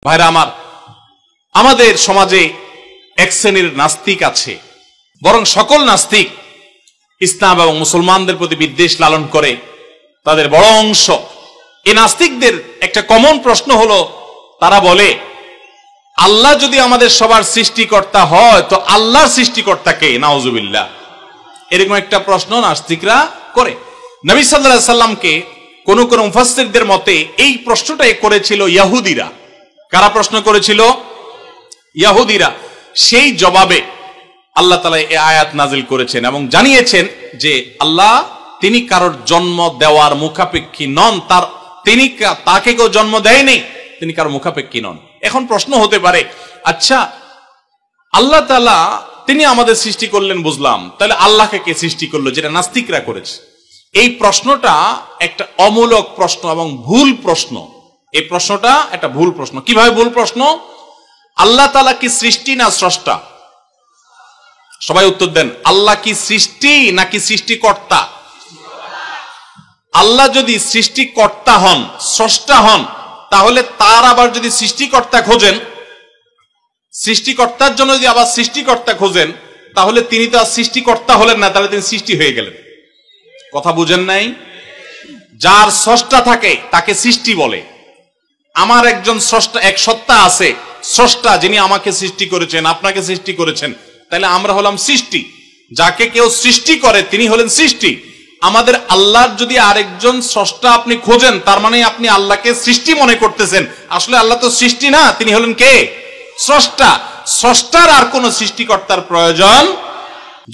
ভাইরা আমার, আমাদের সমাজে এক শ্রেণীর নাস্তিক আছে, বরং সকল নাস্তিক ইসলাম এবং মুসলমানদের প্রতি বিদ্বেষ লালন করে, তাদের বড় অংশ। এই নাস্তিকদের একটা কমন প্রশ্ন হলো, তারা বলে আল্লাহ যদি আমাদের সবার সৃষ্টিকর্তা হয় তো আল্লাহর সৃষ্টিকর্তা কে? নাউজুবিল্লাহ। এরকম একটা প্রশ্ন নাস্তিকরা করে। নবী সাল্লাল্লাহু আলাইহি সাল্লামকে কোন কোন মুফাসসিরদের মতে এই প্রশ্নটাই করেছিল ইহুদিরা। কারা প্রশ্ন করেছিল? ইহুদিরা। সেই জবাবে আল্লাহ তাআলা এই আয়াত নাজিল করেছেন এবং জানিয়েছেন যে আল্লাহ তিনি কারোর জন্ম দেওয়ার মুখাপেক্ষী নন, তাকে কেউ জন্ম দেয়নি, তিনি কারোর মুখাপেক্ষী নন। এখন প্রশ্ন হতে পারে, আচ্ছা আল্লাহ তাআলা তিনি আমাদের সৃষ্টি করলেন বুঝলাম, তাহলে আল্লাহকে কে সৃষ্টি করলো? যেটা নাস্তিকরা করেছে। এই প্রশ্নটা একটা অমূলক প্রশ্ন এবং ভুল প্রশ্ন। এই প্রশ্নটা একটা ভুল প্রশ্ন। কিভাবে ভুল প্রশ্ন? আল্লাহ তাআলা কি সৃষ্টি না স্রষ্টা? সবাই উত্তর দেন। আল্লাহ কি সৃষ্টি নাকি সৃষ্টিকর্তা? আল্লাহ যদি সৃষ্টিকর্তা হন, স্রষ্টা হন, তাহলে তার আবার যদি সৃষ্টিকর্তা খোঁজেন, সৃষ্টিকর্তার জন্য যদি আবার সৃষ্টিকর্তা খোঁজেন, তাহলে তিনি তো আর সৃষ্টিকর্তা হলেন না, তাহলে তিনি সৃষ্টি হয়ে গেলেন। কথা বুঝেন নাই? যার স্রষ্টা থাকে তাকে সৃষ্টি বলে। আমার একজন স্রষ্টা, এক সত্তা আছে, স্রষ্টা, যিনি আমাকে সৃষ্টি করেছেন, আপনাকে সৃষ্টি করেছেন, তাহলে আমরা হলাম সৃষ্টি। যাকে কেউ সৃষ্টি করে তিনি হলেন সৃষ্টি। আমাদের আল্লাহর যদি আরেকজন স্রষ্টা আপনি খোঁজেন, তার মানে আপনি আল্লাহকে সৃষ্টি মনে করতেছেন। আসলে আল্লাহ তো সৃষ্টি না, তিনি হলেন কে? স্রষ্টা। স্রষ্টার আর কোন সৃষ্টিকর্তার প্রয়োজন।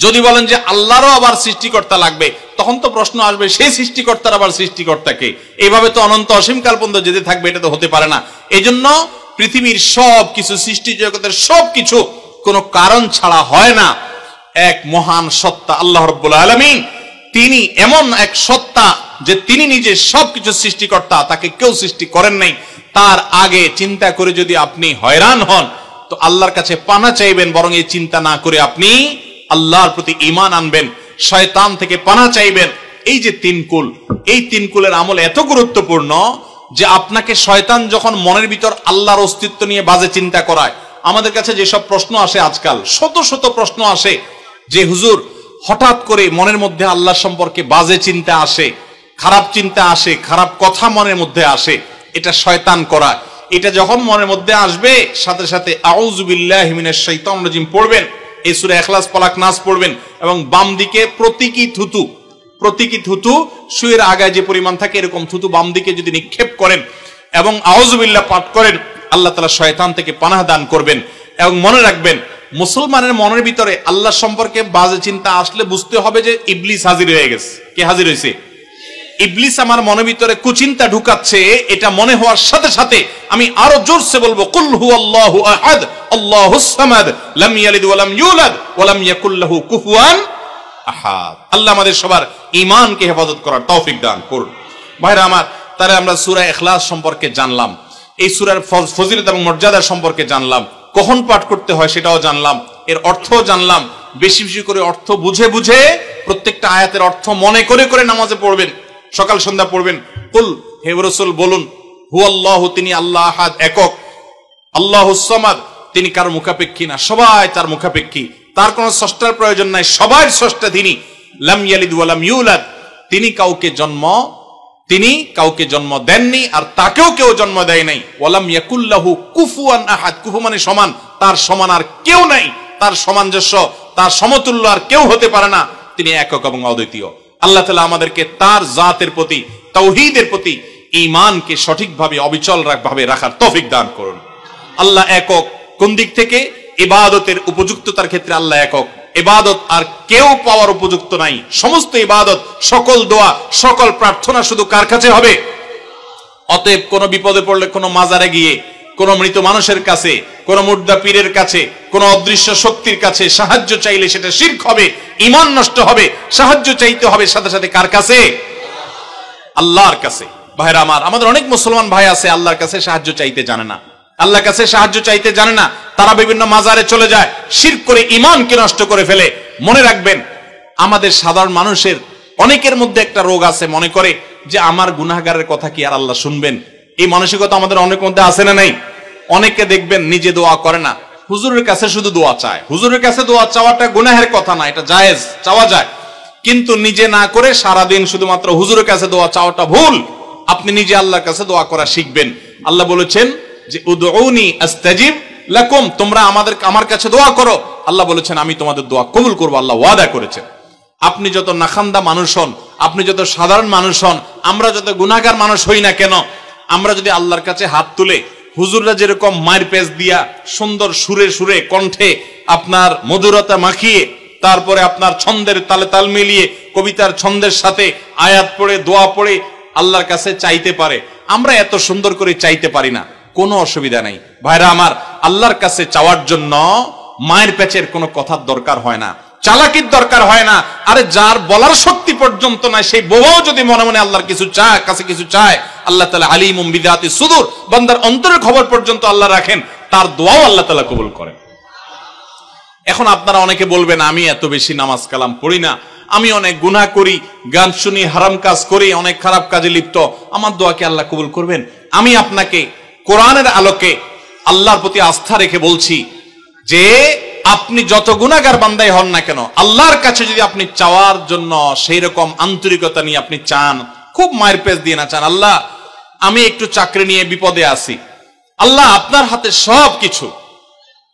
যদি বলেন যে আল্লাহরও আবার সৃষ্টিকর্তা লাগবে, তখন তো প্রশ্ন আসবে সেই সৃষ্টিকর্তার আবার সৃষ্টিকর্তাকে। এইভাবে তো অনন্ত অসীমকাল পর্যন্ত যেতে থাকবে, এটা তো হতে পারে না। এই জন্য পৃথিবীর সব কিছু, সৃষ্টি জগতের সব কিছু কোনো কারণ ছাড়া হয় না। এক মহান সত্তা আল্লাহ রাব্বুল আলামিন, তিনি এমন এক সত্তা যে তিনি নিজে সবকিছু সৃষ্টিকর্তা, তাকে কেউ সৃষ্টি করেন নাই। তার আগে চিন্তা করে যদি আপনি হয়রান হন, তো আল্লাহর কাছে পানা চাইবেন, বরং এই চিন্তা না করে আপনি আল্লাহর প্রতি ঈমান আনবেন, শয়তান থেকে পানা চাইবেন। এই যে তিন কুল, এই তিন কুলের আমল এত গুরুত্বপূর্ণ যে আপনাকে শয়তান যখন মনের ভিতর আল্লাহর অস্তিত্ব নিয়ে বাজে চিন্তা করায়, আমাদের কাছে যেসব প্রশ্ন আসে আজকাল, শত শত প্রশ্ন আসে যে হুজুর হঠাৎ করে মনের মধ্যে আল্লাহ সম্পর্কে বাজে চিন্তা আসে, খারাপ চিন্তা আসে, খারাপ কথা মনের মধ্যে আসে, এটা শয়তান করা। এটা যখন মনের মধ্যে আসবে, সাথে সাথে আউযু বিল্লাহি মিনাশ শাইতানির রাজিম পড়বেন, এই সূরা ইখলাস, ফালাক, নাস পড়বেন এবং বাম দিকে প্রতীকী থুতু শুয়ের আগায় যে পরিমাণ থাকে এরকম থুতু বাম দিকে যদি নিক্ষেপ করেন এবং আউযু বিল্লাহ পাঠ করেন, আল্লাহ তাআলা শয়তান থেকে পানাহ দান করবেন। এবং মনে রাখবেন, মুসলমানের মনের ভিতরে আল্লাহ সম্পর্কে বাজে চিন্তা আসলে বুঝতে হবে যে ইবলিস হাজির হয়ে গেছে। কে হাজির হয়েছে? ইবলিস আমার মনের ভিতরে কুচিন্তা ঢুকাচ্ছে। এটা মনে হওয়ার সাথে সাথে আমি আরো জোরসে বলবো, কুল হুয়াল্লাহু আহাদ আল্লাহুস সামাদ লাম ইয়ালিদ ওয়া লাম ইউলাদ ওয়া লাম ইয়াকুল লাহু কুফুয়ান আহাদ। আল্লাহ আমাদের সবার ঈমানকে হেফাজত করার তৌফিক দান করুন। ভাইরা আমার, তাহলে আমরা সূরা ইখলাস সম্পর্কে জানলাম, এই সূরার ফজিলত এবং মর্যাদা সম্পর্কে জানলাম, কখন পাঠ করতে হয় সেটাও জানলাম, এর অর্থও জানলাম। বেশি বেশি করে অর্থ বুঝে বুঝে প্রত্যেকটা আয়াতের অর্থ মনে করে করে নামাজে পড়বেন, সকাল সন্ধ্যা পড়বেন। কুল, হে রাসূল বলুন, হুয়াল্লাহু, তিনি আল্লাহ আহাদ, একক, আল্লাহুস সামাদ, তিনি কারো মুখাপেক্ষী না, সবাই তার মুখাপেক্ষী, তার কোনো স্রষ্টার প্রয়োজন নাই, সবার স্রষ্টা তিনি। লাম ইয়ালিদ ওয়া লাম ইউলাদ, তিনি কাউকে জন্ম দেননি আর তাকেও কেউ জন্ম দেয় নাই। ওয়া লাম ইয়াকুল লাহু কুফুয়ান আহাদ, কুফু মানে সমান, তার সমান আর কেউ নাই, তার সামঞ্জস্য, তার সমতুল্য আর কেউ হতে পারে না। তিনি একক এবং অদ্বিতীয়। আল্লাহ তাআলা আমাদেরকে তার জাতের প্রতি, তাওহীদের প্রতি ঈমানকে সঠিকভাবে অবিচল ভাবে রাখার তৌফিক দান করুন। আল্লাহ একক কোন দিক থেকে? ইবাদতের উপযুক্ততার ক্ষেত্রে আল্লাহ একক। ইবাদত আর কেউ পাওয়ার উপযুক্ত নাই। সমস্ত ইবাদত, সকল দোয়া, সকল প্রার্থনা শুধু কার কাছে হবে? অতএব কোন বিপদে পড়লে কোনো মাজারে গিয়ে, কোন মৃত মানুষের কাছে, কোন মুর্দা পীরের কাছে, কোন অদৃশ্য শক্তির কাছে সাহায্য চাইলে সেটা শিরক হবে, ঈমান নষ্ট হবে। সাহায্য চাইতে হবে সাথে সাথে কার কাছে? আল্লাহর কাছে। ভাইরা আমার, আমাদের অনেক মুসলমান ভাই আছে আল্লাহর কাছে সাহায্য চাইতে জানে না, আল্লাহর কাছে সাহায্য চাইতে জানে না। তারা বিভিন্ন মাজারে চলে যায়, শিরক করে ঈমানকে নষ্ট করে ফেলে। মনে রাখবেন, আমাদের সাধারণ মানুষের অনেকের মধ্যে একটা রোগ আছে, মনে করে যে আমার গুনাহগারের কথা কি আর আল্লাহ শুনবেন? এই মানসিকতা আমাদের অনেক মধ্যে আছে না নাই? অনেকে দেখবেন নিজে দোয়া করে না, হুজুরের কাছে শুধু দোয়া চায়। হুজুরের কাছে দোয়া চাওয়াটা গুনাহের কথা না, এটা জায়েজ, চাওয়া যায়, কিন্তু নিজে না করে সারাদিন শুধুমাত্র হুজুরের কাছে দোয়া চাওয়াটা ভুল। আপনি নিজে আল্লাহর কাছে দোয়া করা শিখবেন। আল্লাহ বলেছেন যে উদউনি আস্তাজিব লাকুম, তোমরা আমার কাছে দোয়া করো। আল্লাহ বলেছেন আমি তোমাদের দোয়া কবুল করবো, আল্লাহ ওয়াদা করেছেন। আপনি যত নাখান্দা মানুষ হন, আপনি যত সাধারণ মানুষ হন, আমরা যত গুনাহগার মানুষ হই না কেন, আমরা যদি আল্লাহর কাছে হাত তুলে হুজুররা যেরকম মায়ের পেজ দিয়া সুন্দর সুরে সুরে কণ্ঠে আপনার মধুরতা মাখিয়ে, তারপরে আপনার ছন্দের তালে তাল মিলিয়ে কবিতার ছন্দের সাথে আয়াত পড়ে দোয়া পড়ে আল্লাহর কাছে চাইতে পারে, আমরা এত সুন্দর করে চাইতে পারি না, কোনো অসুবিধা নেই ভাইরা আমার। আল্লাহর কাছে চাওয়ার জন্য মায়ের পেচের কোনো কথার দরকার হয় না, চালাকির দরকার হয় না। আরে যার বলার শক্তি পর্যন্ত নাই, সেই বোবাও যদি মনে মনে আল্লাহর কিছু চায়, কাছে কিছু চায়, আল্লাহ তাআলা আলিমুম বিযাতি সুদূর, বান্দার অন্তরের খবর পর্যন্ত আল্লাহ রাখেন, তার দোয়াও আল্লাহ তাআলা কবুল করেন। এখন আপনারা অনেকে বলবেন আমি এত বেশি নামাজ কালাম পড়ি না, আমি অনেক গুনাহ করি, গান শুনি, হারাম কাজ করি, অনেক খারাপ কাজে লিপ্ত, আমার দোয়াকে আল্লাহ কবুল করবেন? আমি আপনাকে কোরআনের আলোকে আল্লাহর প্রতি আস্থা রেখে বলছি যে আপনি যত গুনাহগার বান্দাই হন না কেন, আল্লাহর কাছে যদি আপনি চাওয়ার জন্য সেই রকম আন্তরিকতা নিয়ে আপনি চান, খুব মায়ের পেজ দিয়ে না চান, আল্লাহ আমি একটু চাকরি নিয়ে বিপদে আছি, আল্লাহ আপনার হাতে সব কিছু,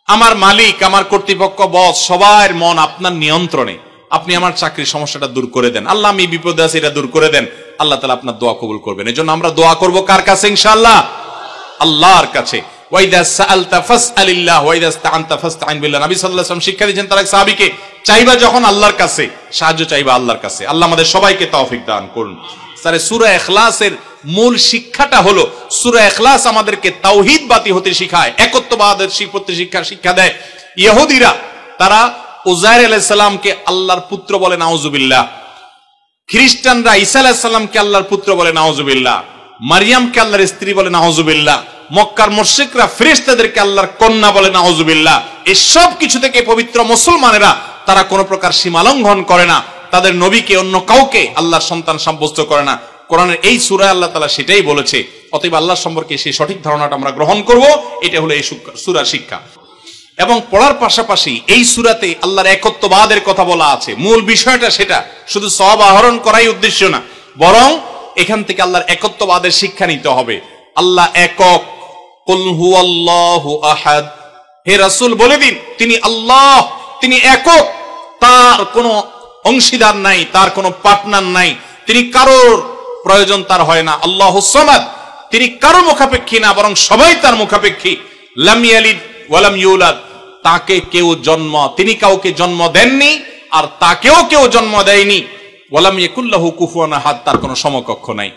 আমার মালিক, আমার কর্তৃপক্ষ, বস, সবার মন আপনার নিয়ন্ত্রণে, আপনি আমার চাকরির সমস্যাটা দূর করে দেন, আল্লাহ আমি বিপদে আছি, এটা দূর করে দেন, আল্লাহ তাআলা আপনার দোয়া কবুল করবেন। এজন্য আমরা দোয়া করব কার কাছে? ইনশাআল্লাহ আল্লাহর কাছে। ওয়াইদা সাআলতা ফাসআলিল্লাহ ওয়াইদা ইসতাআনতা ফাসতাইন বিল্লাহ। নবী সাল্লাল্লাহু আলাইহি ওয়াসাল্লাম শিক্ষা দিয়েছেন তার এক সাহাবীকে, চাইবা যখন আল্লাহর কাছে, সাহায্য চাইবা আল্লাহর কাছে। আল্লাহ আমাদের সবাইকে তৌফিক দান করুন। স্যার সূরা ইখলাসের মূল শিক্ষাটা হলো, সূরা ইখলাস আমাদেরকে তাওহীদবাদী হতে শিখায়, একত্ববাদের শিক্ষা দেয়। ইহুদিরা তারা উযাইর আলাইহিস সালামকে আল্লাহর পুত্র বলে, নাউজুবিল্লাহ। খ্রিস্টানরা ঈসা আলাইহিস সালামকে আল্লাহর পুত্র বলে, নাউজুবিল্লাহ। মারিয়ামকে আল্লাহর স্ত্রী বলে, নাউজুবিল্লাহ। মক্কার মুশরিকরা ফেরেশতাদেরকে আল্লাহর কন্যা বলে, নাউজুবিল্লাহ। এই সব কিছু থেকে পবিত্র মুসলমানেরা তারা কোনো প্রকার সীমা লঙ্ঘন করে না, তাদের নবীকে অন্য কাউকে আল্লাহর সন্তান সাব্যস্ত করে না। কোরআনের এই সূরায় আল্লাহ তাআলা সেটাই বলেছে। অতএব আল্লাহ সম্পর্কে সেই সঠিক ধারণাটা আমরা গ্রহণ করব, এটা হলো এই সূরার শিক্ষা। এবং পড়ার পাশাপাশি এই সূরাতে আল্লাহর একত্ববাদের কথা বলা আছে, মূল বিষয়টা সেটা, শুধু সওয়াব আহরণ করাই উদ্দেশ্য না, বরং এখান থেকে আল্লাহর একত্ববাদের শিক্ষা নিতে হবে। আল্লাহ একক, কুল হুয়াল্লাহু আহাদ, হে রাসূল বলে দিন তিনি আল্লাহ, তিনি একক, তার কোনো অংশীদার নাই, তার কোনো পার্টনার নাই, তিনি কারোর প্রয়োজন তার হয় না। আল্লাহুস সামাদ, তিনি কারো মুখাপেক্ষী না, বরং সবাই তার মুখাপেক্ষী। লাম ইয়ালিদ ওয়া লাম ইউলাদ, তাকে কেউ তিনি কাউকে জন্ম দেননি, আর তাকেও কেউ জন্ম দেয়নি। ওয়া লাম ইয়াকুল লাহু কুফুয়ান আহাদ, তার কোনো সমকক্ষ নাই।